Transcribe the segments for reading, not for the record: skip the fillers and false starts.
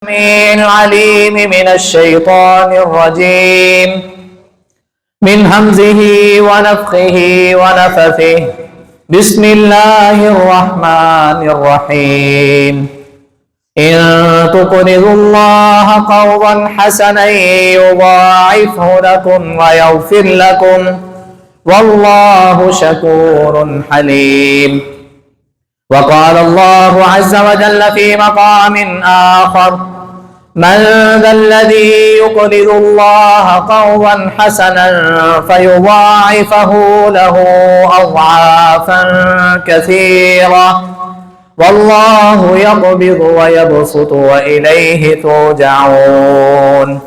العليم من الشيطان الرجيم من همزه ونفخه ونفثه بسم الله الرحمن الرحيم إن تقرضوا الله قرضا حسنا يضاعفه لكم ويغفر لكم والله شكور حليم. وقال الله عز وجل في مقام آخر من ذا الذي يقرض الله قرضا حسنا فيضاعفه له أضعافا كثيرة والله يقبض ويبسط وإليه ترجعون.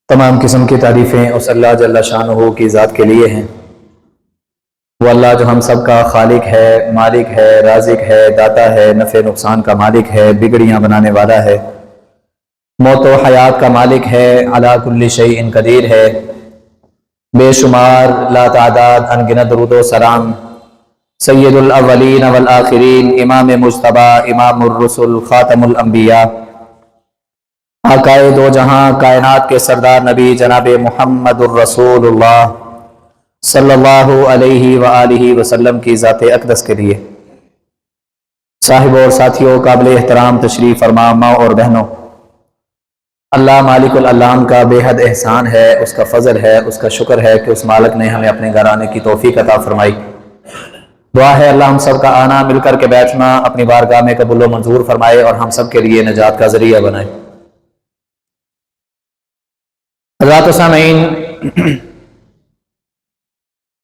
تمام قسم کی تعریفیں اس اللہ جل شانہ کی ذات کے لیے ہیں. وہ اللہ جو ہم سب کا خالق ہے، مالک ہے، رازق ہے، داتا ہے، نفع نقصان کا مالک ہے، بگڑیاں بنانے والا ہے، موت و حیات کا مالک ہے، علی کل شیء قدیر ہے. بے شمار لا تعداد انگنت درود و سلام سید الاولین والآخرین، امام مجتبی، امام الرسل، خاتم الانبیاء، آقائے دو جہاں، کائنات کے سردار نبی جناب محمد الرسول اللہ صلی اللہ علیہ وآلہ وسلم کی ذات اقدس کے لیے. صاحب اور ساتھیوں، قابل احترام تشریف فرما ماں اور بہنوں، اللہ مالک العلام کا بے حد احسان ہے، اس کا فضل ہے، اس کا شکر ہے کہ اس مالک نے ہمیں اپنے گھر آنے کی توفیق عطا فرمائی. دعا ہے اللہ ہم سب کا آنا، مل کر کے بیٹھنا اپنی بارگاہ میں قبول و منظور فرمائے اور ہم سب کے لیے نجات کا ذریعہ بنائے. حضرات و سامعین،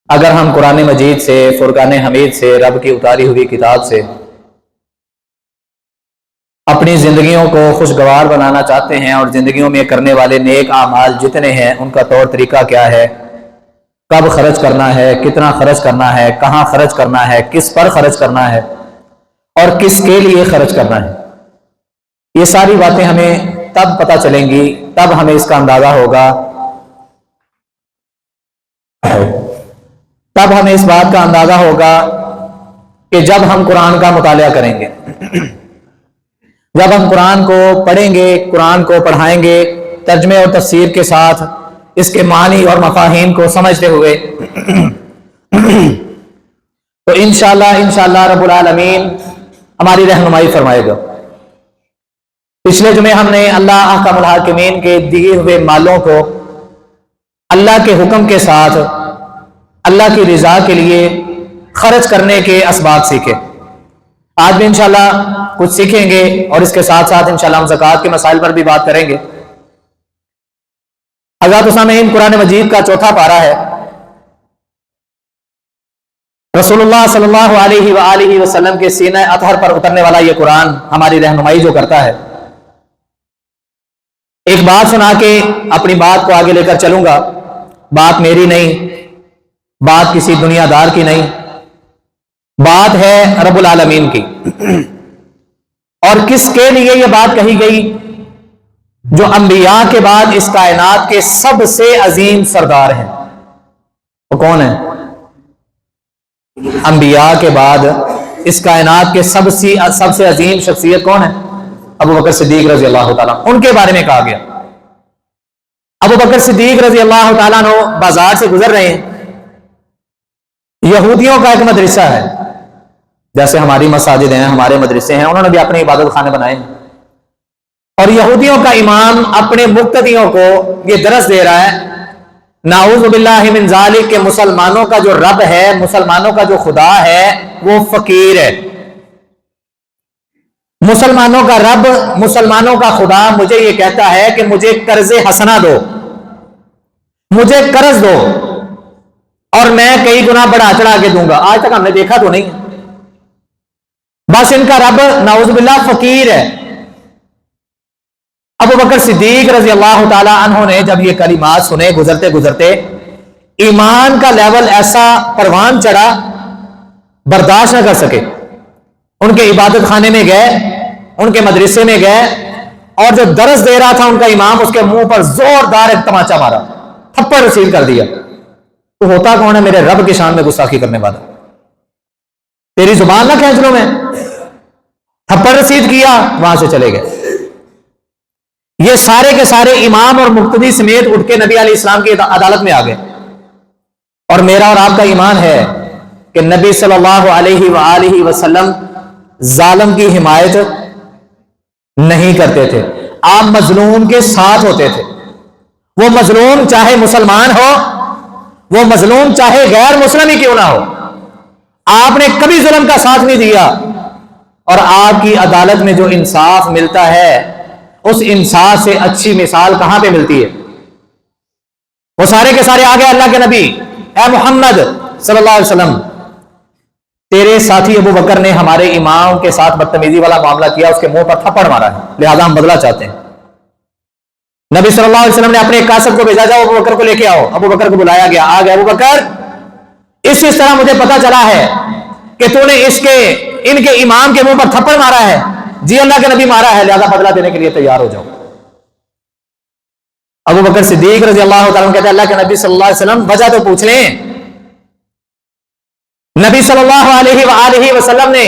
اگر ہم قرآن مجید سے، فرقان حمید سے، رب کی اتاری ہوئی کتاب سے اپنی زندگیوں کو خوشگوار بنانا چاہتے ہیں اور زندگیوں میں کرنے والے نیک اعمال جتنے ہیں ان کا طور طریقہ کیا ہے، کب خرچ کرنا ہے، کتنا خرچ کرنا ہے، کہاں خرچ کرنا ہے، کس پر خرچ کرنا ہے اور کس کے لیے خرچ کرنا ہے، یہ ساری باتیں ہمیں تب پتہ چلیں گی، تب ہمیں اس کا اندازہ ہوگا، تب ہمیں اس بات کا اندازہ ہوگا کہ جب ہم قرآن کا مطالعہ کریں گے، جب ہم قرآن کو پڑھیں گے، قرآن کو پڑھائیں گے ترجمے اور تفسیر کے ساتھ، اس کے معنی اور مفاہیم کو سمجھتے ہوئے، تو انشاءاللہ رب العالمین ہماری رہنمائی فرمائے گا. پچھلے جمعے ہم نے اللہ احکم الحاکمین کے دیے ہوئے مالوں کو اللہ کے حکم کے ساتھ اللہ کی رضا کے لیے خرچ کرنے کے اسباب سیکھے. آج بھی انشاءاللہ کچھ سیکھیں گے اور اس کے ساتھ ساتھ انشاءاللہ ہم زکوٰۃ کے مسائل پر بھی بات کریں گے. حضرات و سامعین، قرآن مجید کا چوتھا پارہ ہے. رسول اللہ صلی اللہ علیہ وآلہ وسلم کے سینہ اطہر پر اترنے والا یہ قرآن ہماری رہنمائی جو کرتا ہے. ایک بات سنا کے اپنی بات کو آگے لے کر چلوں گا. بات میری نہیں، بات کسی دنیا دار کی نہیں، بات ہے رب العالمین کی. اور کس کے لیے یہ بات کہی گئی؟ جو انبیاء کے بعد اس کائنات کے سب سے عظیم سردار ہیں. وہ کون ہیں؟ انبیاء کے بعد اس کائنات کے سب سے عظیم شخصیت کون ہے؟ ابو بکر صدیق رضی اللہ تعالیٰ. ان کے بارے میں کہا گیا. ابو بکر صدیق رضی اللہ تعالیٰ عنہ بازار سے گزر رہے ہیں. یہودیوں کا ایک مدرسہ ہے، جیسے ہماری مساجد ہیں، ہمارے مدرسے ہیں، انہوں نے بھی اپنے عبادت خانے بنائے ہیں. اور یہودیوں کا امام اپنے مقتدیوں کو یہ درس دے رہا ہے، نعوذ باللہ من ذالک، کہ مسلمانوں کا جو رب ہے، مسلمانوں کا جو خدا ہے وہ فقیر ہے. مسلمانوں کا رب، مسلمانوں کا خدا مجھے یہ کہتا ہے کہ مجھے قرض حسنہ دو، مجھے قرض دو اور میں کئی گنا بڑھا چڑھا کے دوں گا. آج تک ہم نے دیکھا تو نہیں. بس ان کا رب نعوذ باللہ فقیر ہے. ابو بکر صدیق رضی اللہ تعالی عنہ نے جب یہ کلمات سنے، گزرتے گزرتے ایمان کا لیول ایسا پروان چڑھا، برداشت نہ کر سکے. ان کے عبادت خانے میں گئے، ان کے مدرسے میں گئے، اور جو درس دے رہا تھا ان کا امام، اس کے منہ پر زوردار ایک تماچا مارا، تھپڑ رسید کر دیا. تو ہوتا کون ہے؟ میرے رب کی شان میں گستاخی کرنے والا. تیری زبان نہ کھینچ لو میں. تھپڑ رسید کیا, وہاں سے چلے گئے. یہ سارے کے سارے امام اور مقتدی سمیت اٹھ کے نبی علیہ السلام کی عدالت میں آ گئے. اور میرا اور آپ کا ایمان ہے کہ نبی صلی اللہ علیہ وآلہ وسلم ظالم کی حمایت نہیں کرتے تھے. آپ مظلوم کے ساتھ ہوتے تھے. وہ مظلوم چاہے مسلمان ہو, وہ مظلوم چاہے غیر مسلم ہی کیوں نہ ہو, آپ نے کبھی ظلم کا ساتھ نہیں دیا. اور آپ کی عدالت میں جو انصاف ملتا ہے, اس انصاف سے اچھی مثال کہاں پہ ملتی ہے؟ وہ سارے کے سارے آگے اللہ کے نبی, اے محمد صلی اللہ علیہ وسلم, تیرے ساتھی ابو بکر نے ہمارے امام کے ساتھ بدتمیزی والا معاملہ کیا, اس کے منہ پر تھپڑ مارا ہے, لہذا ہم بدلہ چاہتے ہیں. نبی صلی اللہ علیہ وسلم نے اپنے ایک کاسب کو بھیجا, جاؤ ابو بکر کو لے کے آؤ. ابو بکر کو بلایا گیا, آ گیا. ابو بکر, اس طرح مجھے پتا چلا ہے کہ تو نے ان کے امام کے منہ پر تھپڑ مارا ہے. جی اللہ کے نبی مارا ہے, لہذا بدلہ دینے کے لیے تیار ہو جاؤ. ابو بکر صدیق رضی اللہ تعالیٰ عنہ کہتے ہیں اللہ کے نبی صلی اللہ علیہ وسلم وجہ تو پوچھ لیں. نبی صلی اللہ علیہ وآلہ وسلم نے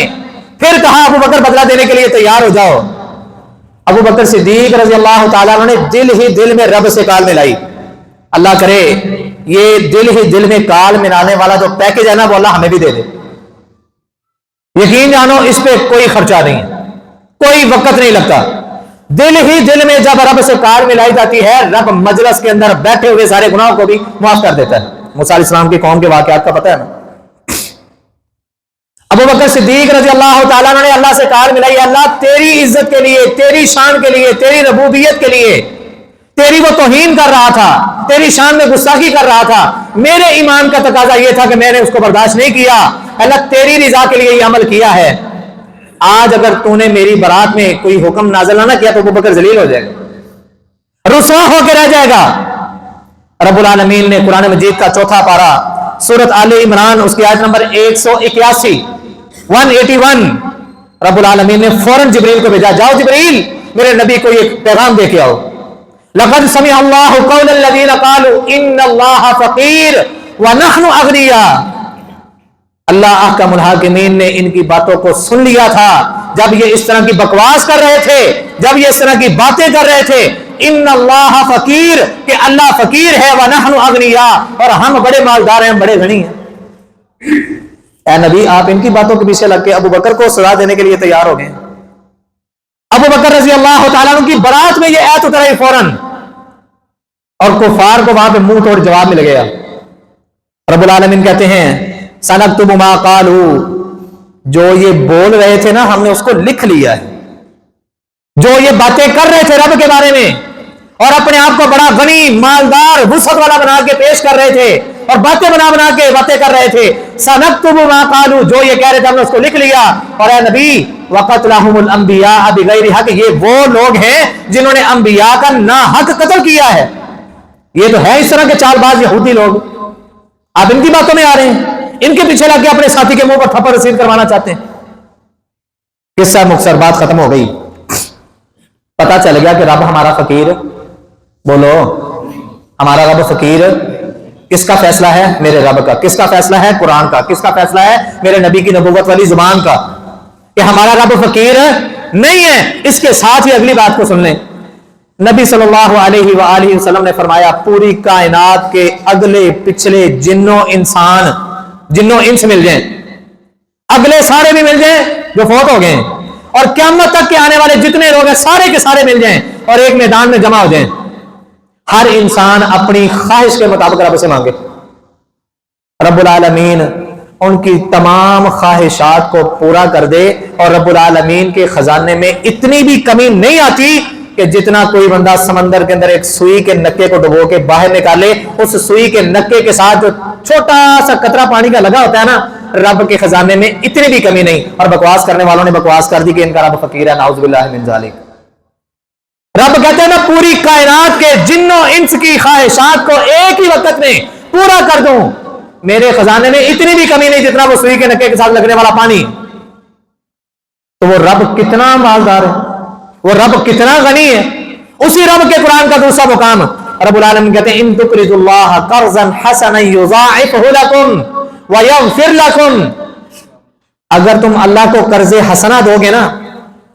پھر کہا ابو بکر بدلہ دینے کے لیے تیار ہو جاؤ. ابو بکر صدیق رضی اللہ تعالیٰ عنہ نے دل ہی دل میں رب سے کال ملائی. اللہ کرے یہ دل ہی دل میں کال ملانے والا جو پیکج ہے نا, وہ اللہ ہمیں بھی دے دے. یقین جانو اس پہ کوئی خرچہ نہیں ہے, کوئی وقت نہیں لگتا. دل ہی دل میں جب رب سے کال ملائی جاتی ہے, رب مجلس کے اندر بیٹھے ہوئے سارے گناہوں کو بھی معاف کر دیتا ہے. موسیٰ علیہ السلام کی قوم کے واقعات کا پتہ ہے نا. ابو بکر صدیق رضی اللہ تعالیٰ عنہ نے اللہ سے کال ملائی, اللہ تیری عزت کے لیے, تیری شان کے لیے, تیری ربوبیت کے لیے, تیری وہ توہین کر رہا تھا, تیری شان میں گستاخی کر رہا تھا, میرے ایمان کا تقاضا یہ تھا کہ میں نے اس کو برداشت نہیں کیا, اللہ تیری رضا کے لیے یہ عمل کیا ہے. آج اگر تو نے میری برات میں کوئی حکم نازل نہ کیا تو ابو بکر ذلیل ہو جائے گا, رسوا ہو کے رہ جائے گا. رب العالمین نے قرآن مجید کا چوتھا پارہ سورۃ آل عمران اس کی آیت نمبر 181 رب العالمین نے فوراً جبریل کو بھیجا, جاؤ جبریل میرے نبی کو یہ پیغام دے کے آؤ. لقد سمع اللہ قول الذین قالوا ان اللہ فقیر ونحن اغنیاء. اللہ احکم الحاکمین نے ان کی باتوں کو سن لیا تھا جب یہ اس طرح کی بکواس کر رہے تھے, جب یہ اس طرح کی باتیں کر رہے تھے. ان اللہ فقیر, کہ اللہ فقیر ہے, ونحن اغنیاء, اور ہم بڑے مالدار ہیں, ہم بڑے غنی ہیں. اے نبی آپ ان کی باتوں کے پیچھے لگ کے ابو بکر کو سزا دینے کے لیے تیار ہو گئے. ابو بکر رضی اللہ تعالیٰ عنہ کی برات میں یہ آیت اترائی فوراً, اور کفار کو وہاں پہ منہ توڑ جواب مل گیا. رب العالمین کہتے ہیں سنکتب ما قالوا, جو یہ بول رہے تھے نا ہم نے اس کو لکھ لیا ہے. جو یہ باتیں کر رہے تھے رب کے بارے میں اور اپنے آپ کو بڑا غنی مالدار وسعت والا بنا کے پیش کر رہے تھے اور باتیں بنا کے باتیں کر رہے تھے, سنکتب ما قالوا, جو یہ کہہ رہے تھے ہم نے اس کو لکھ لیا. اور اے نبی وقتلهم الانبیاء بغیر حق, یہ وہ لوگ ہیں جنہوں نے انبیاء کا ناحق قتل کیا ہے. یہ تو ہے اس طرح کے چال باز یہودی لوگ, آپ ان کی باتوں میں آ رہے ہیں, ان کے پیچھے لگ کے اپنے ساتھی کے منہ پر تھپڑ رسید کروانا چاہتے ہیں. قصہ مختصر بات ختم ہو گئی. پتا چل گیا کہ رب ہمارا فقیر, بولو ہمارا رب فقیر. کس کا فیصلہ ہے؟ میرے رب کا. کس کا فیصلہ ہے؟ قرآن کا. کس کا فیصلہ ہے؟ میرے نبی کی نبوت والی زبان کا, کہ ہمارا رب فقیر نہیں ہے. اس کے ساتھ ہی اگلی بات کو سن لیں. نبی صلی اللہ علیہ وآلہ وسلم نے فرمایا پوری کائنات کے اگلے پچھلے جنوں انس مل جائیں, اگلے سارے بھی مل جائیں جو فوت ہو گئے ہیں, اور قیامت تک کے آنے والے جتنے لوگ ہیں سارے کے سارے مل جائیں اور ایک میدان میں جمع ہو جائیں. ہر انسان اپنی خواہش کے مطابق رب سے مانگے. رب العالمین ان کی تمام خواہشات کو پورا کر دے, اور رب العالمین کے خزانے میں اتنی بھی کمی نہیں آتی کہ جتنا کوئی بندہ سمندر کے اندر ایک سوئی کے نکے کو ڈبو کے باہر نکالے, اس سوئی کے نکے کے ساتھ جو چھوٹا سا قطرہ پانی کا لگا ہوتا ہے نا, رب کے خزانے میں اتنی بھی کمی نہیں. اور بکواس کرنے والوں نے بکواس کر دی کہ ان کا رب فقیر ہے, نعوذ باللہ من ذالک. رب کہتے ہیں نا پوری کائنات کے جنوں انس کی خواہشات کو ایک ہی وقت میں پورا کر دوں, میرے خزانے میں اتنی بھی کمی نہیں جتنا وہ سوئی کے نکے کے ساتھ لگنے والا پانی. تو وہ رب کتنا مالدار ہے, وہ رب کتنا غنی ہے. اسی رب کے قرآن کا دوسرا مقام رب العالمین کہتے ہیں ان تقرضوا اللہ قرضا حسنا یضاعفہ لکم ویغفر لکم. اگر تم اللہ کو قرض حسنہ دو گے نا،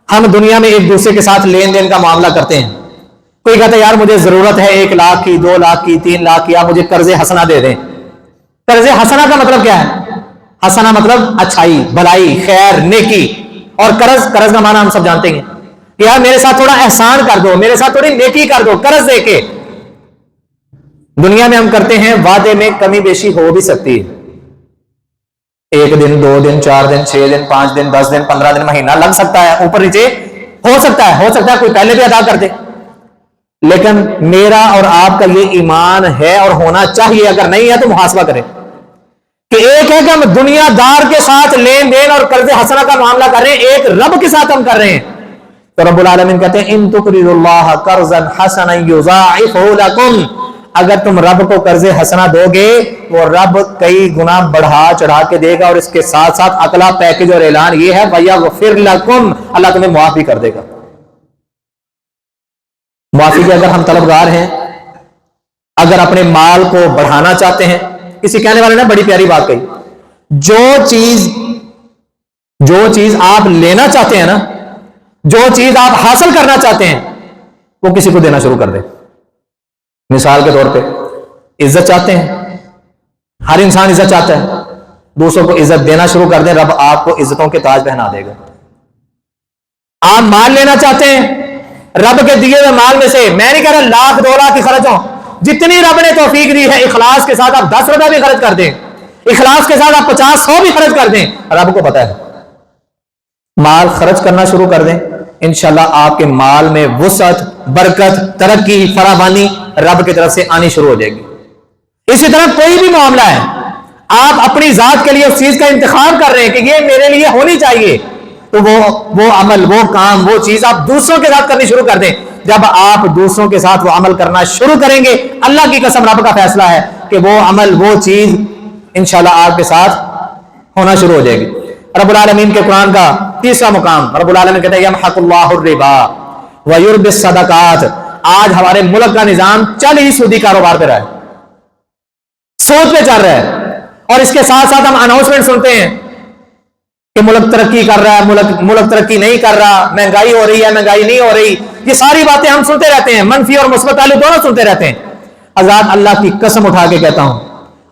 ہم دنیا میں ایک دوسرے کے ساتھ لین دین کا معاملہ کرتے ہیں. کوئی کہتا ہے یار مجھے ضرورت ہے 1 لاکھ کی، 2 لاکھ کی، 3 لاکھ کی، آپ مجھے قرض حسنہ دے دیں. قرض حسنہ کا مطلب کیا ہے؟ حسنہ مطلب اچھائی، بھلائی، خیر، نیکی. اور قرض کا معنی ہم سب جانتے ہیں کہ یار میرے ساتھ تھوڑا احسان کر دو، میرے ساتھ تھوڑی نیکی کر دو، قرض دے کے. دنیا میں ہم کرتے ہیں، وعدے میں کمی بیشی ہو بھی سکتی ہے. 1 دن، 2 دن، 4 دن، 6 دن، 5 دن، 10 دن، 15 دن، مہینہ لگ سکتا ہے، اوپر نیچے ہو سکتا ہے کوئی پہلے بھی ادا کر دے. لیکن میرا اور آپ کا یہ ایمان ہے اور ہونا چاہیے، اگر نہیں ہے تو محاسبہ کریں کہ ایک ہے کہ ہم دنیا دار کے ساتھ لین دین اور قرض حسنہ کا معاملہ کر رہے ہیں، ایک رب کے ساتھ ہم کر رہے ہیں. تو رب العالمین کہتے ہیں ان تقرضوا اللہ قرضا حسنا یضاعفہ لکم، اگر تم رب کو قرض حسنہ دو گے وہ رب کئی گنا بڑھا چڑھا کے دے گا، اور اس کے ساتھ ساتھ اگلا پیکج اور اعلان یہ ہے وَيَغْفِرْ لَكُمْ، اللہ تمہیں معاف بھی کر دے گا. معافی کے اگر ہم طلبگار ہیں، اگر اپنے مال کو بڑھانا چاہتے ہیں، کسی کہنے والے نے بڑی پیاری بات کہی، جو چیز آپ لینا چاہتے ہیں نا، جو چیز آپ حاصل کرنا چاہتے ہیں، وہ کسی کو دینا شروع کر دیں. مثال کے طور پہ عزت چاہتے ہیں، ہر انسان عزت چاہتا ہے، دوسروں کو عزت دینا شروع کر دیں، رب آپ کو عزتوں کے تاج پہنا دے گا. آپ مال لینا چاہتے ہیں، رب کے دیے ہوئے مال میں سے، میں نہیں کہہ رہا 1 لاکھ 2 لاکھ کی خرچ ہو، جتنی رب نے توفیق دی ہے اخلاص کے ساتھ آپ 10 روپے بھی خرچ کر دیں، اخلاص کے ساتھ آپ 50 100 بھی خرچ کر دیں، رب کو پتا ہے. مال خرچ کرنا شروع کر دیں، انشاءاللہ آپ کے مال میں وسعت، برکت، ترقی، فراوانی رب کی طرف سے آنی شروع ہو جائے گی. اسی طرح کوئی بھی معاملہ ہے، آپ اپنی ذات کے لیے اس چیز کا انتخاب کر رہے ہیں کہ یہ میرے لیے ہونی چاہیے، تو وہ عمل، وہ کام، وہ چیز آپ دوسروں کے ساتھ کرنی شروع کر دیں. جب آپ دوسروں کے ساتھ وہ عمل کرنا شروع کریں گے، اللہ کی قسم رب کا فیصلہ ہے کہ وہ عمل، وہ چیز انشاءاللہ آپ کے ساتھ ہونا شروع ہو جائے گی. رب العالمین کے قرآن کا 3واں مقام، رب العالمین کہتے ہیں یمحق اللہ الربا ویربی الصدقات. آج ہمارے ملک کا نظام چل ہی سودی کاروبار پہ رہا ہے، سود پہ چل رہا ہے، اور اس کے ساتھ ساتھ ہم اناؤنسمنٹ سنتے ہیں کہ ملک ترقی کر رہا ہے، ملک ترقی نہیں کر رہا، مہنگائی ہو رہی ہے، مہنگائی نہیں ہو رہی. یہ ساری باتیں ہم سنتے رہتے ہیں، منفی اور مثبت پہلو دونوں سنتے رہتے ہیں. حضرات اللہ کی قسم اٹھا کے کہتا ہوں،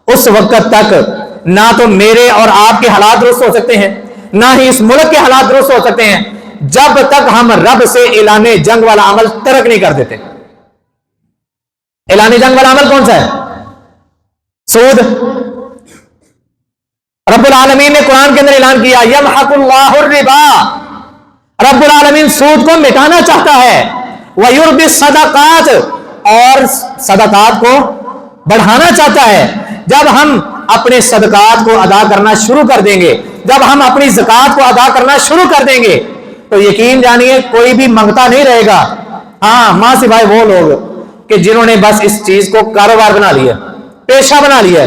اس وقت تک نہ تو میرے اور آپ کے حالات درست ہو سکتے ہیں، نہ ہی اس ملک کے حالات درست ہو سکتے ہیں، جب تک ہم رب سے اعلان جنگ والا عمل ترک نہیں کر دیتے. اعلان جنگ والا عمل کون سا ہے؟ سود. رب العالمین نے قرآن کے اندر اعلان کیا یمحق اللہ الربا، رب العالمین سود کو مٹانا چاہتا ہے، ویربی الصدقات، اور صدقات کو بڑھانا چاہتا ہے. جب ہم اپنے صدقات کو ادا کرنا شروع کر دیں گے، جب ہم اپنی زکات کو ادا کرنا شروع کر دیں گے، تو یقین جانیے کوئی بھی منگتا نہیں رہے گا. ہاں، ماں سوائے وہ لوگ کہ جنہوں نے بس اس چیز کو کاروبار بنا لیا، پیشہ بنا لیا.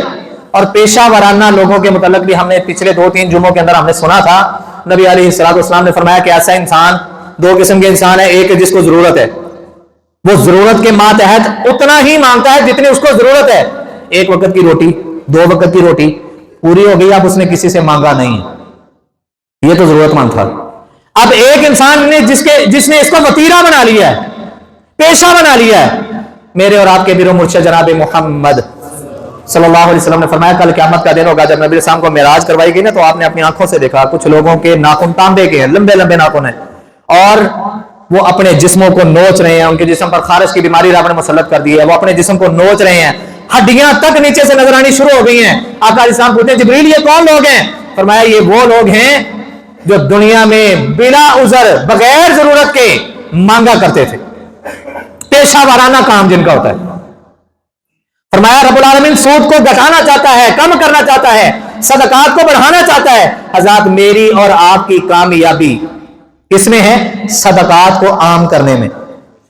اور پیشہ ورانہ لوگوں کے متعلق بھی ہم نے پچھلے 2-3 جمعوں کے اندر ہم نے سنا تھا، نبی علیہ الصلوۃ والسلام نے فرمایا کہ ایسا انسان 2 قسم کے انسان ہے. ایک ہے جس کو ضرورت ہے، وہ ضرورت کے ماتحت اتنا ہی مانگتا ہے جتنی اس کو ضرورت ہے. 1 وقت کی روٹی، 2 وقت کی روٹی پوری ہو گئی، اب اس نے کسی سے مانگا نہیں، یہ تو ضرورت مند تھا. اب ایک انسان نے جس نے اس کو وتیرہ بنا لیا ہے، پیشہ بنا لیا ہے. میرے اور آپ کے پیر و مرشد جناب محمد صلی اللہ علیہ وسلم نے فرمایا کل قیامت کا دن ہوگا، جب نبی السلام کو معراج کروائی گئی نا، تو آپ نے اپنی آنکھوں سے دیکھا کچھ لوگوں کے ناخن تانبے کے ہیں، لمبے لمبے ناخن ہیں، اور وہ اپنے جسموں کو نوچ رہے ہیں، ان کے جسم پر خارش کی بیماری رب نے مسلط کر دی ہے، وہ اپنے جسم کو نوچ رہے ہیں، ہڈیاں تک نیچے سے نظر آنی شروع ہو گئی ہیں. آقا علیہ السلام پوچھتے ہیں جبریل یہ کون لوگ ہیں؟ فرمایا یہ وہ لوگ ہیں جو دنیا میں بلا عذر، بغیر ضرورت کے مانگا کرتے تھے، پیشہ ورانہ کام جن کا ہوتا ہے. فرمایا رب العالمین سود کو گھٹانا چاہتا ہے، کم کرنا چاہتا ہے، صدقات کو بڑھانا چاہتا ہے. حضرات میری اور آپ کی کامیابی کس میں ہے؟ صدقات کو عام کرنے میں.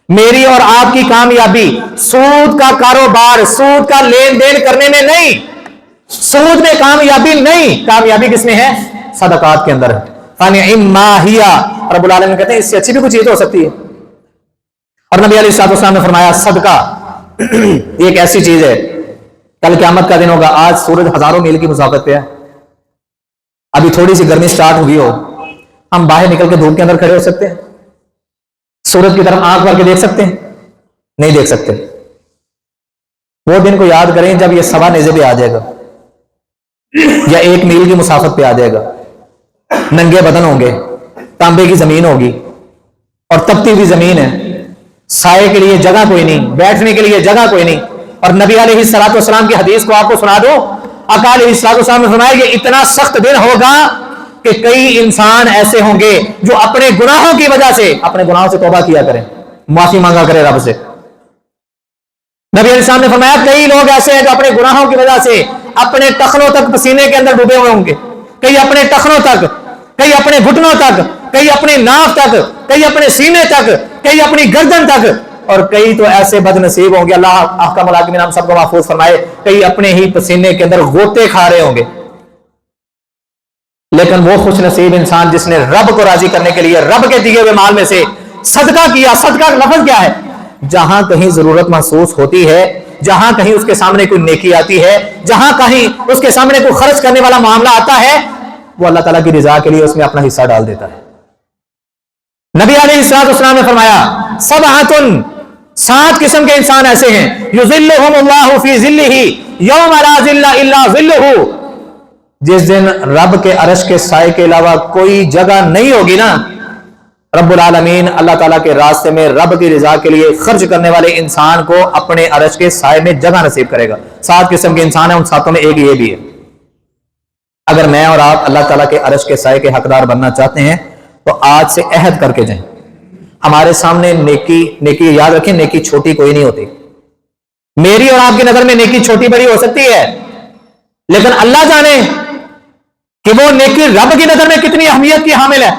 میری اور آپ کی کامیابی سود کا کاروبار، سود کا لین دین کرنے میں نہیں، سود میں کامیابی نہیں. کامیابی کس میں ہے؟ صدقات کے اندر ہے. فَنِعِمَّ مَا هِيَ، رب العالمین کہتے ہیں اس سے اچھی بھی کچھ چیز ہو سکتی ہے. اور نبی علیہ الصلوۃ والسلام نے فرمایا صدقہ یہ ایک ایسی چیز ہے، کل قیامت کا دن ہوگا، آج سورج ہزاروں میل کی مسافت پہ ہے، ابھی تھوڑی سی گرمی سٹارٹ ہوئی ہو, ہم باہر نکل کے دھوپ کے اندر کھڑے ہو سکتے ہیں؟ سورج کی طرف آنکھ بھر کے دیکھ سکتے ہیں؟ نہیں دیکھ سکتے. وہ دن کو یاد کریں جب یہ سوا نیزے پہ آ جائے گا یا 1 میل کی مسافت پہ آ جائے گا, ننگے بدن ہوں گے, تانبے کی زمین ہوگی اور تپتی ہوئی زمین ہے, سائے کے لیے جگہ کوئی نہیں, بیٹھنے کے لیے جگہ کوئی نہیں. اور نبی علیہ الصلوۃ والسلام کی حدیث کو آپ کو سنا دو, آقا علیہ الصلوۃ والسلام نے فرمایا کہ اتنا سخت دن ہوگا کہ کئی انسان ایسے ہوں گے جو اپنے گناہوں کی وجہ سے, اپنے گناہوں سے توبہ کیا کریں, معافی مانگا کرے رب سے. نبی علیہ السلام نے فرمایا کئی لوگ ایسے ہیں جو اپنے گناہوں کی وجہ سے اپنے ٹخنوں تک پسینے کے اندر ڈوبے ہوئے ہوں گے, کئی اپنے ٹخنوں تک, کئی اپنے گھٹنوں تک, کئی اپنے ناف تک, کئی اپنے سینے تک, کئی اپنی گردن تک, اور کئی تو ایسے بد نصیب ہوں گے, اللہ احکم الحاکمین ہم سب کو محفوظ فرمائے, کئی اپنے ہی پسینے کے اندر غوطے کھا رہے ہوں گے. لیکن وہ خوش نصیب انسان جس نے رب کو راضی کرنے کے لیے رب کے دیے ہوئے مال میں سے صدقہ کیا. صدقہ کا لفظ کیا ہے؟ جہاں کہیں ضرورت محسوس ہوتی ہے, جہاں کہیں اس کے سامنے کوئی نیکی آتی ہے, جہاں کہیں اس کے سامنے کوئی خرچ کرنے والا معاملہ آتا ہے, وہ اللہ تعالیٰ کی رضا کے لیے اس میں اپنا حصہ ڈال دیتا ہے. نبی علیہ الصلوۃ والسلام نے فرمایا سبعۃ, 7 قسم کے انسان ایسے ہیں, یظلھم اللہ فی ظلہ یوم لا ظل الا ظلہ, جس دن رب کے عرش کے سائے کے علاوہ کوئی جگہ نہیں ہوگی نا, رب العالمین اللہ تعالیٰ کے راستے میں رب کی رضا کے لیے خرچ کرنے والے انسان کو اپنے عرش کے سائے میں جگہ نصیب کرے گا. 7 قسم کے انسان ہیں, ان 7 میں ایک یہ بھی ہے. اگر میں اور آپ اللہ تعالیٰ کے عرش کے سائے کے حقدار بننا چاہتے ہیں تو آج سے عہد کر کے جائیں. ہمارے سامنے نیکی یاد رکھیں, نیکی چھوٹی کوئی نہیں ہوتی. میری اور آپ کی نظر میں نیکی چھوٹی بڑی ہو سکتی ہے, لیکن اللہ جانے کہ وہ نیکی رب کی نظر میں کتنی اہمیت کی حامل ہے.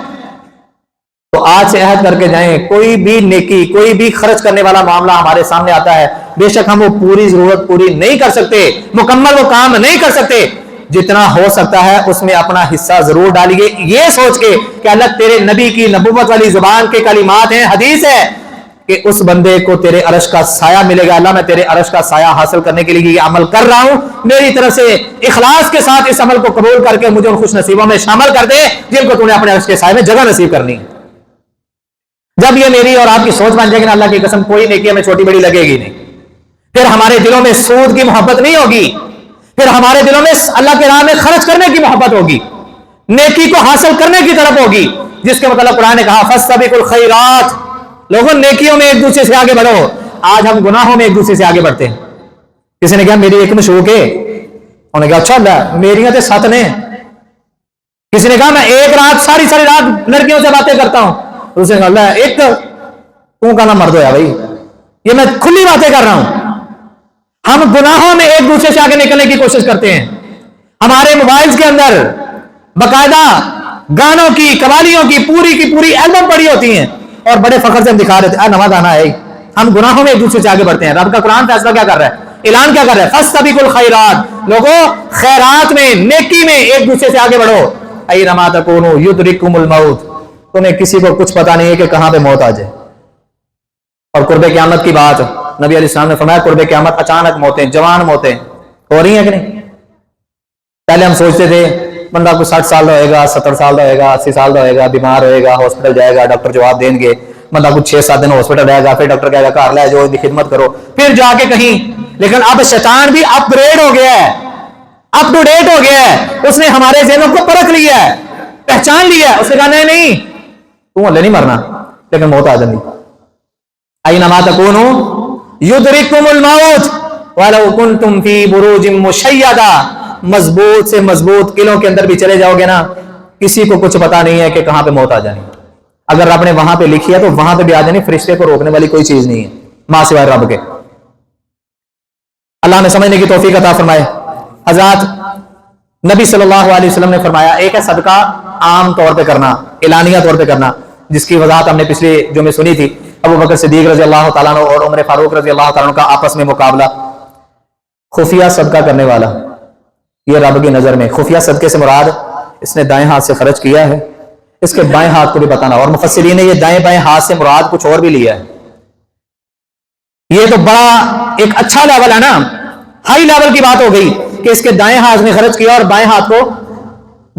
تو آج سے عہد کر کے جائیں, کوئی بھی نیکی, کوئی بھی خرچ کرنے والا معاملہ ہمارے سامنے آتا ہے, بے شک ہم وہ پوری ضرورت پوری نہیں کر سکتے, مکمل وہ کام نہیں کر سکتے, جتنا ہو سکتا ہے اس میں اپنا حصہ ضرور ڈالیے, یہ سوچ کے کہ اللہ تیرے نبی کی نبوت والی زبان کے کلمات ہیں, حدیث ہے کہ اس بندے کو تیرے عرش کا سایہ ملے گا. اللہ میں تیرے عرش کا سایہ حاصل کرنے کے لیے یہ عمل کر رہا ہوں, میری طرف سے اخلاص کے ساتھ اس عمل کو قبول کر کے مجھے ان خوش نصیبوں میں شامل کر دے جن کو تو نے اپنے عرش کے سایہ میں جگہ نصیب کرنی. جب یہ میری اور آپ کی سوچ بن جائے گی نا, اللہ کی قسم کوئی نیکی ہمیں چھوٹی بڑی لگے گی نہیں. پھر ہمارے دلوں میں سود کی محبت نہیں ہوگی, پھر ہمارے دلوں میں اللہ کے راہ میں خرچ کرنے کی محبت ہوگی, نیکی کو حاصل کرنے کی طرف ہوگی, جس کے مطلب قرآن نے کہا فاستبقوا الخیرات, لوگوں نیکیوں میں ایک دوسرے سے آگے بڑھو. آج ہم گناہوں میں ایک دوسرے سے آگے بڑھتے ہیں. کسی نے کہا میری ایک مشوق ہے, انہوں نے کہا اچھا اللہ میری تو 7 نے. کسی نے کہا میں ایک رات ساری رات لڑکیوں سے باتیں کرتا ہوں, اس نے کہا اللہ ایک تو کا نہ مرد ہویا بھائی, یہ میں کھلی باتیں کر رہا ہوں. ہم گناہوں میں ایک دوسرے سے آگے نکلنے کی کوشش کرتے ہیں. ہمارے موبائلز کے اندر باقاعدہ گانوں کی, قوالیوں کی پوری البم پڑی ہوتی ہیں, اور بڑے فخر سے ہم دکھا رہے تھے نواں گانا ہے. ہم گناہوں میں ایک دوسرے سے آگے بڑھتے ہیں. رب کا قرآن فیصلہ کیا کر رہا ہے, اعلان کیا کر رہا ہے, فاستبقوا الخیرات, لوگوں خیرات میں, نیکی میں ایک دوسرے سے آگے بڑھو. اینما تکونوا یدرککم الموت, تمہیں کسی کو کچھ پتا نہیں ہے کہ کہاں پہ موت آ جائے. اور قرب قیامت کی بات نبی علیہ السلام نے فرمایا قرب قیامت اچانک موتیں, جوان موتیں ہو رہی ہیں کہ نہیں. پہلے ہم سوچتے تھے بندہ کو 60 سال کا ہوئے گا, 70 سال کا ہوئے گا, 80 سال کا ہوئے گا, بیمار ہوئے گا, ہاسپٹل جائے گا, ڈاکٹر جواب دیں گے, بندہ کچھ 6-7 دن ہاسپٹل رہے گا, پھر ڈاکٹر کہے گا گھر لے جاؤ, خدمت کرو, پھر جا کے کہیں. لیکن اب شیطان بھی اپ گریڈ ہو گیا ہے, اپ ٹو ڈیٹ ہو گیا ہے. اس نے ہمارے ذہنوں کو پرکھ لیا ہے, پہچان لیا ہے. اس نے کہا نہیں تو ہلے نہیں مرنا, لیکن موت آ جاندی. اینما تکونوا یدرککم الموت ولو کنتم فی بروج مشیدہ, مضبوط سے مضبوط قلعوں کے اندر بھی چلے جاؤ گے نا, کسی کو کچھ پتا نہیں ہے کہ کہاں پہ موت آ جانی. اگر رب نے وہاں پہ لکھی ہے تو وہاں پہ بھی آ جانی, فرشتے کو روکنے والی کوئی چیز نہیں ہے ماں سوائے رب کے. اللہ نے سمجھنے کی توفیق عطا فرمائے. حضرات نبی صلی اللہ علیہ وسلم نے فرمایا ایک ہے صدقہ عام طور پہ کرنا, اعلانیہ طور پہ کرنا, جس کی وضاحت ہم نے پچھلے جمعے سنی تھی. ابو بکر صدیق رضی اللہ تعالیٰ عنہ اور عمر فاروق رضی اللہ تعالیٰ عنہ کا آپس میں مقابلہ. خفیہ صدقہ کرنے والا, یہ رب کی نظر میں خفیہ صدقے سے مراد اس نے دائیں ہاتھ سے خرچ کیا ہے, اس کے بائیں ہاتھ کو بھی بتانا. اور مفسرین نے یہ دائیں بائیں ہاتھ سے مراد کچھ اور بھی لیا ہے. یہ تو بڑا ایک اچھا لیول ہے نا, ہائی لیول کی بات ہو گئی کہ اس کے دائیں ہاتھ نے خرچ کیا اور بائیں ہاتھ کو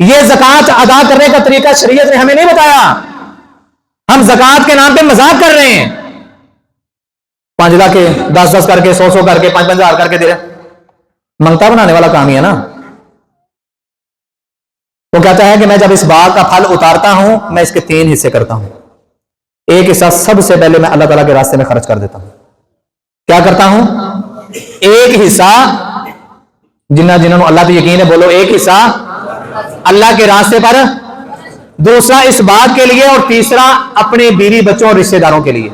یہ زکات ادا کرنے کا طریقہ شریعت نے ہمیں نہیں بتایا. ہم زکات کے نام پہ مذاق کر رہے ہیں. 5 لاکھ کے 10 کر کے 100 کر کے 5 ہزار کر کے دے رہے. منگتا بنانے والا کام ہی ہے نا. وہ کہتا ہے کہ میں جب اس باغ کا پھل اتارتا ہوں میں اس کے 3 حصے کرتا ہوں. ایک حصہ سب سے پہلے میں اللہ تعالیٰ کے راستے میں خرچ کر دیتا ہوں. کیا کرتا ہوں؟ ایک حصہ جنہوں اللہ پہ یقین ہے بولو ایک حصہ اللہ کے راستے پر, دوسرا اس باغ کے لیے, اور تیسرا اپنے بیوی بچوں اور رشتے داروں کے لیے.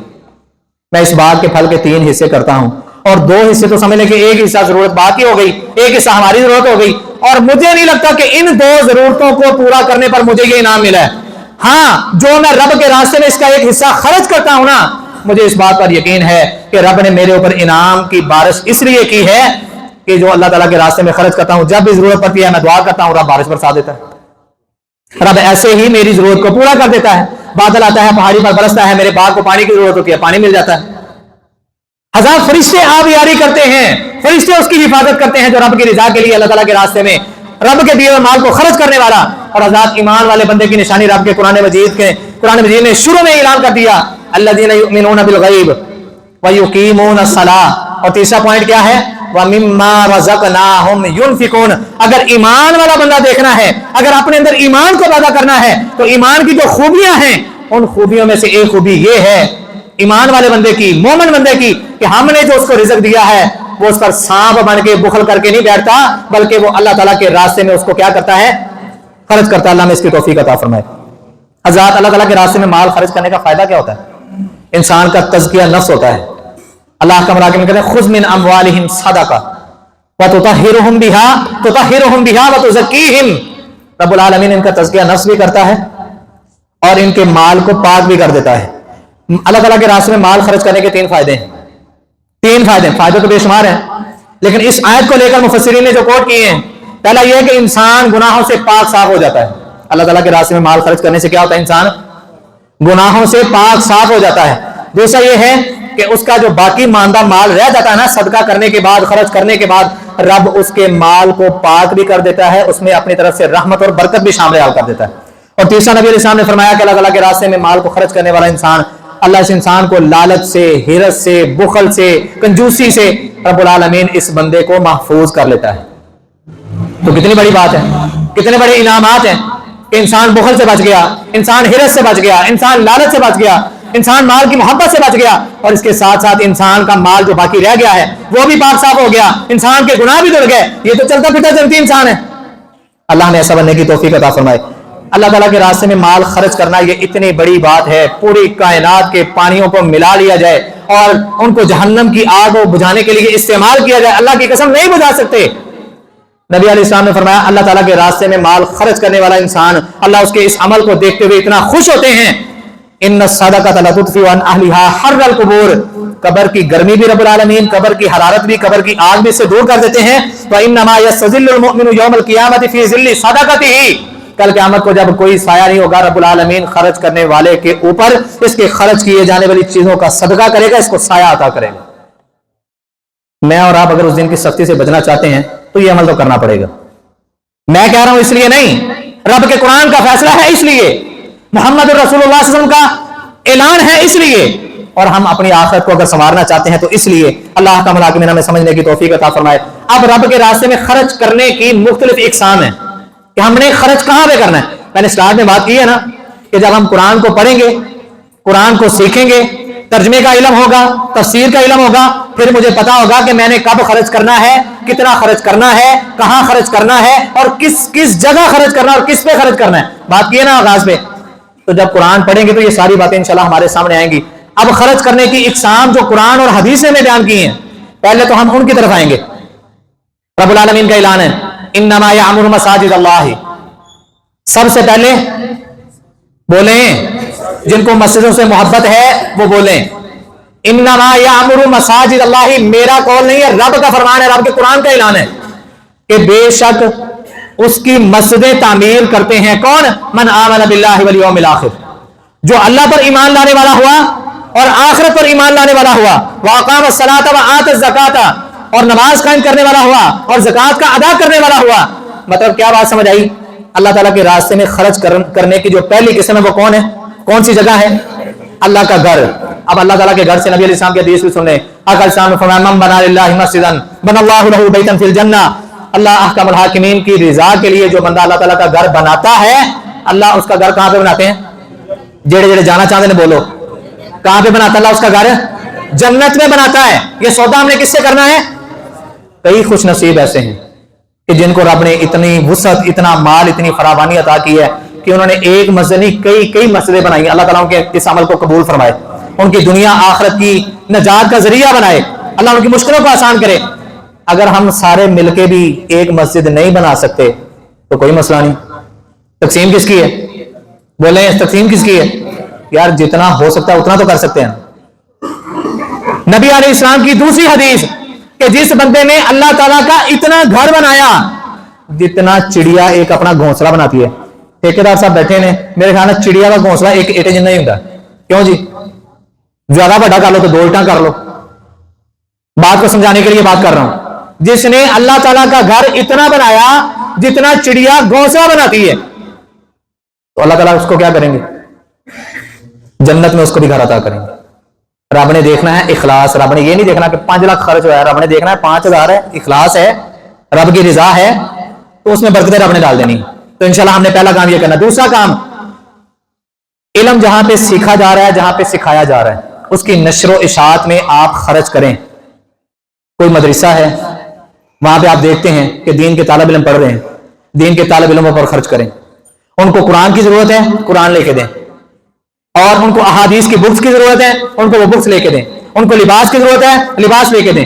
میں اس باغ کے پھل کے 3 حصے کرتا ہوں, اور 2 حصے تو سمجھ لیں کہ ایک حصہ ضرورت باقی ہو گئی, ایک حصہ ہماری ضرورت ہو گئی, اور مجھے نہیں لگتا کہ ان 2 ضرورتوں کو پورا کرنے پر مجھے یہ انعام ملا ہے. ہاں, جو میں رب کے راستے میں اس کا ایک حصہ خرچ کرتا ہوں نا, مجھے اس بات پر یقین ہے کہ رب نے میرے اوپر انعام کی بارش اس لیے کی ہے کہ جو اللہ تعالیٰ کے راستے میں خرچ کرتا ہوں, جب بھی ضرورت پڑتی ہے میں دعا کرتا ہوں, رب بارش برسا دیتا ہے. رب ایسے ہی میری ضرورت کو پورا کر دیتا ہے. بادل آتا ہے, پہاڑی پر برستا ہے, میرے باغ کو پانی کی ضرورت ہوتی ہے, پانی مل جاتا ہے. 1000 فرشتے آبیاری کرتے ہیں, فرشتے اس کی حفاظت کرتے ہیں جو رب کی رضا کے لیے اللہ تعالیٰ کے راستے میں رب کے دیے ہوئے مال کو خرچ کرنے والا. اور حضرات ایمان والے بندے کی نشانی رب کے قرآن مجید نے شروع میں اعلان کر دیا, الذین یؤمنون بالغیب ویقیمون الصلاۃ. اور تیسرا پوائنٹ کیا ہے؟ وَمِمَّا رَزَقْنَاهُمْ يُنْفِقُونَ. اگر ایمان والا بندہ دیکھنا ہے, اگر اپنے اندر ایمان کو پیدا کرنا ہے, تو ایمان کی جو خوبیاں ہیں ان خوبیوں میں سے ایک خوبی یہ ہے ایمان والے بندے کی, مومن بندے کی, کہ ہم نے جو اس کو رزق دیا ہے وہ اس پر سانپ بن کے بخل کر کے نہیں بیٹھتا, بلکہ وہ اللہ تعالیٰ کے راستے میں اس کو کیا کرتا ہے؟ خرچ کرتا ہے. اللہ میں اس کی توفیق عطا فرمائے. حضرات, اللہ تعالیٰ کے راستے میں مال خرچ کرنے کا فائدہ کیا ہوتا ہے؟ انسان کا تزکیہ نفس ہوتا ہے. اللہ کا مراقب کہتے ہیں خذ من اموالہم صدقہ وتطہرہم بہا وتزکیہم. رب العالمین ان کا تزکیہ نفس بھی کرتا ہے اور ان کے مال کو پاک بھی کر دیتا ہے. اللہ تعالیٰ کے راستے میں مال خرچ کرنے کے 3 فائدے ہیں. 3 فائدے تو بے شمار ہیں, لیکن اس آیت کو لے کر مفسرین نے جو کوٹ کیے ہیں, پہلا یہ ہے کہ انسان گناہوں سے پاک صاف ہو جاتا ہے. اللہ تعالیٰ کے راستے میں مال خرچ کرنے سے کیا ہوتا ہے؟ انسان گناہوں سے پاک صاف ہو جاتا ہے. دوسرا یہ ہے کہ اس کا جو باقی ماندہ مال رہ جاتا ہے نا, صدقہ کرنے کے بعد, خرچ کرنے کے بعد, رب اس کے مال کو پاک بھی کر دیتا ہے, اس میں اپنی طرف سے رحمت اور برکت بھی شامل کر دیتا ہے. اور تیسرا نبی علیہ السلام نے فرمایا کہ اللہ تعالیٰ کے راستے میں مال کو خرچ کرنے والا انسان, اللہ اس انسان کو لالچ سے, حرص سے, بخل سے, کنجوسی سے رب العالمین اس بندے کو محفوظ کر لیتا ہے. تو کتنی بڑی بات ہے, کتنے بڑے انعامات ہیں کہ انسان بخل سے بچ گیا, انسان حرص سے بچ گیا, انسان لالچ سے بچ گیا, انسان مال کی محبت سے بچ گیا, اور اس کے ساتھ ساتھ انسان کا مال جو باقی رہ گیا ہے وہ بھی پاک صاف ہو گیا, انسان کے گناہ بھی دھل گئے. یہ تو چلتا پھرتا جنتی انسان ہے. اللہ نے ایسا بننے کی توفیق عطا فرمائے. اللہ تعالیٰ کے راستے میں مال خرچ کرنا یہ اتنی بڑی بات ہے, پوری کائنات کے پانیوں کو ملا لیا جائے اور ان کو جہنم کی آگ کو بجھانے کے لیے استعمال کیا جائے, اللہ کی قسم نہیں بجھا سکتے. نبی علیہ السلام نے فرمایا اللہ تعالیٰ کے راستے میں مال خرچ کرنے والا انسان, اللہ اس کے اس عمل کو دیکھتے ہوئے اتنا خوش ہوتے ہیں, ان الصدقۃ لتطفئ عن اہلها حر القبور. قبر کی گرمی بھی رب العالمین, قبر کی حرارت بھی, قبر کی آگ بھی سے دور کر دیتے ہیں. وانما یستظل المؤمن یوم القیامۃ فی ظل صدقتہ. کل قیامت کو جب کوئی سایہ نہیں ہوگا, رب العالمین خرچ کرنے والے کے اوپر اس کے خرچ کیے جانے والی چیزوں کا صدقہ کرے گا, اس کو سایہ عطا کرے گا. میں اور آپ اگر اس دن کی سختی سے بچنا چاہتے ہیں تو یہ عمل تو کرنا پڑے گا. میں کہہ رہا ہوں اس لیے نہیں, رب کے قرآن کا فیصلہ ہے اس لیے, محمد رسول اللہ صلی اللہ علیہ وسلم کا اعلان ہے اس لیے, اور ہم اپنی آخرت کو اگر سنوارنا چاہتے ہیں تو اس لیے. اللہ کا ملاقمین ہمیں سمجھنے کی توفیق عطا فرمائے. اب رب کے راستے میں خرچ کرنے کی مختلف اقسام ہیں کہ ہم نے خرچ کہاں پہ کرنا ہے. میں نے سٹارٹ میں بات کی ہے نا کہ جب ہم قرآن کو پڑھیں گے, قرآن کو سیکھیں گے, ترجمے کا علم ہوگا, تفسیر کا علم ہوگا, پھر مجھے پتا ہوگا کہ میں نے کب خرچ کرنا ہے, کتنا خرچ کرنا ہے, کہاں خرچ کرنا ہے, اور کس جگہ خرچ کرنا ہے, اور کس پہ خرچ کرنا ہے. بات کی ہے نا آغاز پہ. تو جب قرآن پڑھیں گے تو یہ ساری باتیں انشاءاللہ ہمارے سامنے آئیں گی. اب خرچ کرنے کی اقسام جو قرآن اور حدیث میں بیان کی ہیں, پہلے تو ہم ان کی طرف آئیں گے. رب العالمین کا اعلان ہے انما یعمر مساجد اللہ. سب سے پہلے بولیں, جن کو مسجدوں سے محبت ہے وہ بولیں انما یعمر مساجد اللہ. میرا قول نہیں ہے, رب کا فرمان ہے, رب کے قرآن کا اعلان ہے کہ بے شک اس کی مسجدیں تعمیر کرتے ہیں کون؟ من آمن باللہ والیوم الآخر. جو اللہ پر ایمان لانے والا ہوا اور آخرت پر ایمان لانے والا ہوا, واقام الصلاۃ وآت الزکاۃ, اور نماز قائم کرنے والا ہوا اور زکات کا ادا کرنے والا ہوا. مطلب کیا بات سمجھ آئی اللہ تعالیٰ کے راستے میں خرچ کرنے کی جو پہلی قسم ہے وہ کون ہے؟ کون سی جگہ ہے؟ اللہ کا گھر۔ اب اللہ تعالیٰ کے گھر سے نبی علیہ السلام کی حدیث بھی سن لیں۔ آقا السلام نے فرمایا من بنا للہ مسجدا بنى اللہ لہ بیتا فی الجنہ، اللہ احکم الحاکمین کی رضا کے لیے جو بندہ اللہ تعالیٰ کا گھر بناتا ہے، اللہ اس کا گھر کہاں پہ بناتے ہیں؟ جڑے جڑے جانا چاہتے ہیں بولو، کہاں پہ بناتا اللہ اس کا گھر؟ جنت میں بناتا ہے۔ یہ سودا ہم نے کس سے کرنا ہے؟ کئی خوش نصیب ایسے ہیں کہ جن کو رب نے اتنی وسعت، اتنا مال، اتنی فراوانی عطا کی ہے کہ انہوں نے ایک مسجد نہیں کئی مسجدیں بنائی۔ اللہ تعالیٰ کے اس عمل کو قبول فرمائے، ان کی دنیا آخرت کی نجات کا ذریعہ بنائے، اللہ ان کی مشکلوں کو آسان کرے۔ اگر ہم سارے مل کے بھی ایک مسجد نہیں بنا سکتے تو کوئی مسئلہ نہیں۔ تقسیم کس کی ہے؟ بولیں تقسیم کس کی ہے؟ یار جتنا ہو سکتا ہے اتنا تو کر سکتے ہیں۔ نبی علیہ السلام کی دوسری حدیث کہ جس بندے نے اللہ تعالیٰ کا اتنا گھر بنایا جتنا چڑیا ایک اپنا گھونسلہ بناتی ہے۔ ٹھیکیدار صاحب بیٹھے نے، میرے خیال میں چڑیا کا گھونسلہ ایک ایٹے جن نہیں ہوتا، کیوں جی؟ زیادہ بڑا کر لو تو 2 الٹا کر لو۔ بات کو سمجھانے کے لیے بات کر رہا ہوں۔ جس نے اللہ تعالیٰ کا گھر اتنا بنایا جتنا چڑیا گھونسلہ بناتی ہے، تو اللہ تعالیٰ اس کو کیا کریں گے؟ جنت میں اس کو بھی گھر عطا کریں گے۔ رب نے دیکھنا ہے اخلاص، رب نے یہ نہیں دیکھنا کہ 5 لاکھ خرچ ہوا ہے، رب نے دیکھنا ہے 5000 ہے، اخلاص ہے، رب کی رضا ہے، تو اس میں برکتیں رب نے ڈال دینی۔ تو انشاءاللہ ہم نے پہلا کام یہ کرنا۔ دوسرا کام، علم جہاں پہ سیکھا جا رہا ہے، جہاں پہ سکھایا جا رہا ہے، اس کی نشر و اشاعت میں آپ خرچ کریں۔ کوئی مدرسہ ہے، وہاں پہ آپ دیکھتے ہیں کہ دین کے طالب علم پڑھ رہے ہیں، دین کے طالب علموں پر خرچ کریں۔ ان کو قرآن کی ضرورت ہے، قرآن لے کے دیں، اور ان کو احادیث کی بکس کی ضرورت ہے، ان کو وہ بکس لے کے دیں۔ ان کو لباس کی ضرورت ہے، لباس لے کے دیں۔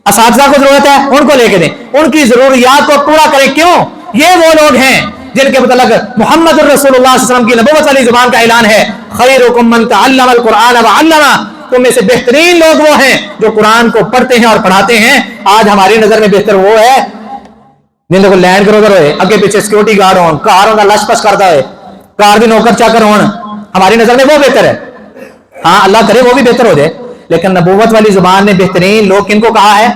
اساتذہ کو ضرورت ہے، ان کو لے کے دیں۔ ان کی ضروریات کو پورا کریں۔ کیوں؟ یہ وہ لوگ ہیں جن کے متعلق محمد الرسول اللہ صلی اللہ علیہ وسلم کی نبوت والی زبان کا اعلان ہے، خیرکم من تعلم القرآن وعلمہ، تم میں سے بہترین لوگ وہ ہیں جو قرآن کو پڑھتے ہیں اور پڑھاتے ہیں۔ آج ہماری نظر میں بہتر وہ ہے جن کو لینڈ کروزر ہوئے، اگے پیچھے سیکورٹی گارڈ ہوں، کار ہوگا لش پش کرتا ہے، کار بھی نوکر چاکر ہوں، ہماری نظر میں وہ بہتر ہے۔ ہاں اللہ کرے وہ بھی بہتر ہو جائے، لیکن نبوت والی زبان نے بہترین لوگ کن کو کہا ہے؟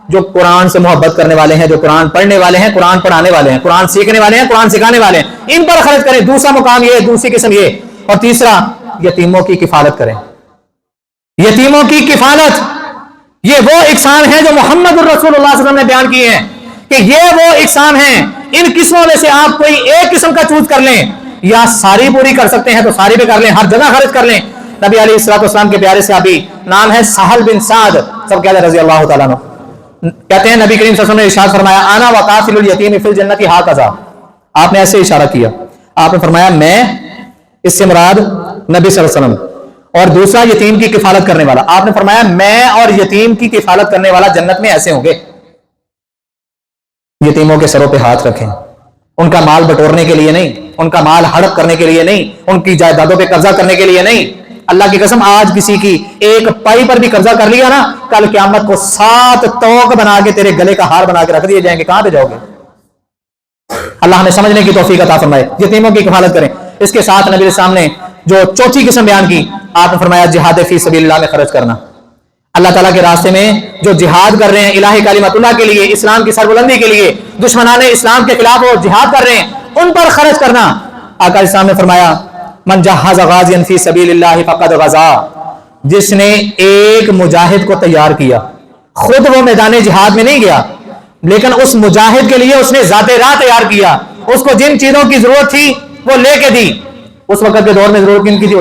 جو قرآن سے محبت کرنے والے ہیں، جو قرآن پڑھنے والے ہیں، قرآن پڑھانے والے ہیں، قرآن سیکھنے والے ہیں، قرآن سکھانے والے ہیں۔ ان پر خرچ کریں۔ دوسرا مقام یہ، دوسری قسم یہ۔ اور تیسرا، یتیموں کی کفالت کریں۔ یتیموں کی کفالت، یہ وہ اقسام ہیں جو محمد الرسول اللہ صلی اللہ علیہ وسلم نے بیان کیے ہیں کہ یہ وہ اقسام ہیں۔ ان قسموں میں سے آپ کوئی ایک قسم کا چوز کر لیں، یا ساری پوری کر سکتے ہیں تو ساری بھی کر لیں، ہر جگہ خرچ کر لیں۔ نبی علیہ السلام کے پیارے صحابی، نام ہے سہل بن سعد، سب کہتے ہیں رضی اللہ تعالیٰ عنہ، کہتے ہیں نبی کریم صلی اللہ علیہ وسلم نے ارشاد فرمایا انا وقافل الیتیم فی الجنۃ ہکذا۔ آپ نے ایسے اشارہ کیا، آپ نے فرمایا میں، اس سے مراد نبی صلی اللہ علیہ وسلم، اور دوسرا یتیم کی کفالت کرنے والا، آپ نے فرمایا میں اور یتیم کی کفالت کرنے والا جنت میں ایسے ہوں گے۔ یتیموں کے سروں پہ ہاتھ رکھیں، ان کا مال بٹورنے کے لیے نہیں، ان کا مال ہڑپ کرنے کے لیے نہیں، ان کی جائیدادوں پہ قبضہ کرنے کے لیے نہیں۔ اللہ کی قسم آج کسی کی ایک پائی پر بھی قبضہ کر لیا نا، کل قیامت کو 7 توق بنا کے تیرے گلے کا ہار بنا کے رکھ دیے جائیں گے، کہاں پہ جاؤ گے؟ اللہ ہمیں سمجھنے کی توفیق عطا فرمائے۔ یتیموں کی کفالت کریں۔ اس کے ساتھ نبی السلام نے جو چوتھی قسم بیان کی، آپ نے فرمایا جہاد فی سبیل اللہ میں خرچ کرنا۔ اللہ تعالیٰ کے راستے میں جو جہاد کر رہے ہیں الہی کلمت اللہ کے لیے، اسلام کی سربلندی کے لیے، دشمنان اسلام کے خلاف وہ جہاد کر رہے ہیں، ان پر خرچ کرنا۔ آقا اسلام نے فرمایا من جہز غازیا فی سبیل اللہ فقد غزا، جس نے ایک مجاہد کو تیار کیا، خود وہ میدان جہاد میں نہیں گیا لیکن اس مجاہد کے لیے اس نے ذات راہ تیار کیا، اس کو جن چیزوں کی ضرورت تھی وہ لے کے دی۔ اس وقت کے دور میں ضرورت کن کی تھی؟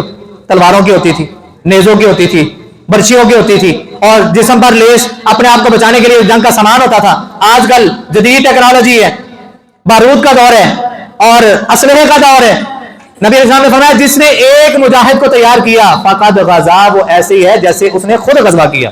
تلواروں کی ہوتی تھی، نیزوں کی ہوتی تھی، برچیوں کی ہوتی تھی، اور جسم پر لیش اپنے آپ کو بچانے کے لیے جنگ کا سامان ہوتا تھا۔ آج کل جدید ٹیکنالوجی ہے، بارود کا دور ہے اور اسلحے کا دور ہے۔ نبی علیہ السلام نے فرمایا جس نے ایک مجاہد کو تیار کیا فقد غزا، وہ ایسی ہے جیسے اس نے خود غزوہ کیا،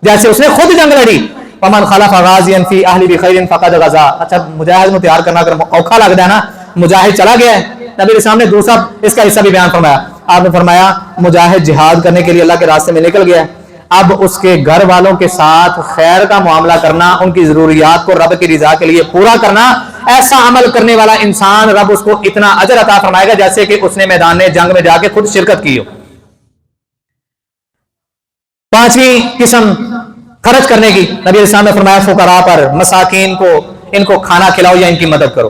جیسے اس نے خود جنگ لڑی۔ ومن خلف غازیا فی اہل بخیر فقد غزا۔ اچھا مجاہد کو تیار کرنا اگر اوکھا لگتا ہے نا، مجاہد چلا گیا ہے۔ نبی علیہ السلام نے دوسرا اس کا حصہ بھی بیان فرمایا، آپ نے فرمایا مجاہد جہاد کرنے کے لیے اللہ کے راستے میں نکل گیا ہے، اب اس کے گھر والوں کے ساتھ خیر کا معاملہ کرنا، ان کی ضروریات کو رب کی رضا کے لیے پورا کرنا، ایسا عمل کرنے والا انسان رب اس کو اتنا اجر عطا فرمائے گا جیسے کہ اس نے میدان جنگ میں جا کے خود شرکت کی ہو۔ پانچویں قسم خرچ کرنے کی، نبی علیہ السلام نے فرمایا فقراء پر، مساکین کو، ان کو کھانا کھلاؤ یا ان کی مدد کرو۔